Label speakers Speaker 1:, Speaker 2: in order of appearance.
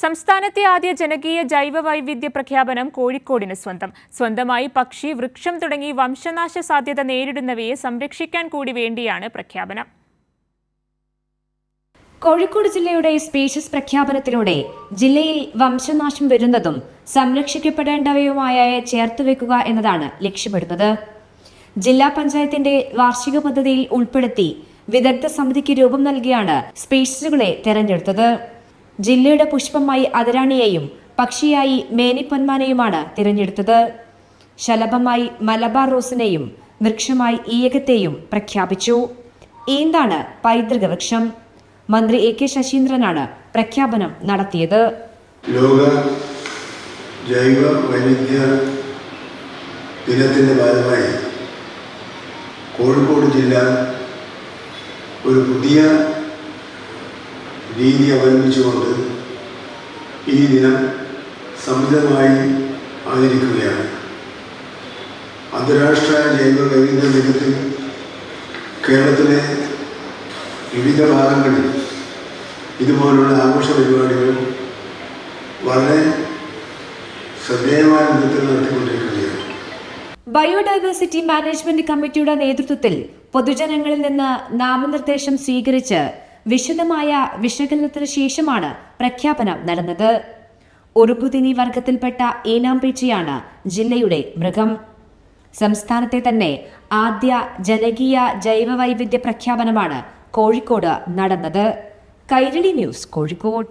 Speaker 1: സംസ്ഥാനത്തെ ആദ്യ ജനകീയ ജൈവവൈവിധ്യ പ്രഖ്യാപനം കോഴിക്കോടിന് സ്വന്തമായി പക്ഷി, വൃക്ഷം തുടങ്ങി വംശനാശ സാധ്യത നേരിടുന്നവയെ സംരക്ഷിക്കാൻ കൂടി വേണ്ടിയാണ് പ്രഖ്യാപനം.
Speaker 2: കോഴിക്കോട് ജില്ലയുടെ സ്പീഷീസ് പ്രഖ്യാപനത്തിലൂടെ ജില്ലയിൽ വംശനാശം വരുന്നതും സംരക്ഷിക്കപ്പെടേണ്ടവയുമായ ചേർത്തുവെക്കുക എന്നതാണ് ലക്ഷ്യമിടുന്നത്. ജില്ലാ പഞ്ചായത്തിന്റെ വാർഷിക പദ്ധതിയിൽ ഉൾപ്പെടുത്തി വിദഗ്ധ സമിതിക്ക് രൂപം നൽകിയാണ് സ്പീഷീസുകളെ തെരഞ്ഞെടുത്തത്. ജില്ലയുടെ പുഷ്പമായി അതിരാണിയെയും പക്ഷിയായി മേനിപ്പൊന്മാനെയുമാണ് തിരഞ്ഞെടുത്തത്. ശലഭമായി മലബാർ റോസിനെയും വൃക്ഷമായി ഈയകത്തെയും പ്രഖ്യാപിച്ചു. ഈന്താണ് പൈതൃക വൃക്ഷം. മന്ത്രി എ കെ ശശീന്ദ്രനാണ് പ്രഖ്യാപനം നടത്തിയത്.
Speaker 3: ലോക ജൈവ വൈവിധ്യ ദിനത്തിന്റെ ഭാഗമായി കോഴിക്കോട് ജില്ല ഒരു പുതിയ രീതി അവലംബിച്ചുകൊണ്ട് ഈ ദിനം സമുചിതമായി ആചരിക്കുകയാണ്. അന്താരാഷ്ട്ര ജൈവ വൈവിധ്യ ദിനത്തിൽ കേരളത്തിലെ വിവിധ ഭാഗങ്ങളിൽ ഇതുപോലുള്ള ആഘോഷ പരിപാടികൾ വളരെ ശ്രദ്ധേയമായ വിധത്തിൽ നടത്തിക്കൊണ്ടിരിക്കുകയാണ്.
Speaker 2: ബയോഡൈവേഴ്സിറ്റി മാനേജ്മെന്റ് കമ്മിറ്റിയുടെ നേതൃത്വത്തിൽ പൊതുജനങ്ങളിൽ നിന്ന് നാമനിർദ്ദേശം സ്വീകരിച്ച് വിശദമായ വിശകലനത്തിന് ശേഷമാണ് പ്രഖ്യാപനം നടന്നത്. ഉറുമ്പുതിനി വർഗത്തിൽപ്പെട്ട ഈനാമ്പേച്ചിയാണ് ജില്ലയുടെ മൃഗം. സംസ്ഥാനത്തെ തന്നെ ആദ്യ ജനകീയ ജൈവവൈവിധ്യ പ്രഖ്യാപനമാണ് കോഴിക്കോട് നടന്നത്. കൈരളി ന്യൂസ്, കോഴിക്കോട്.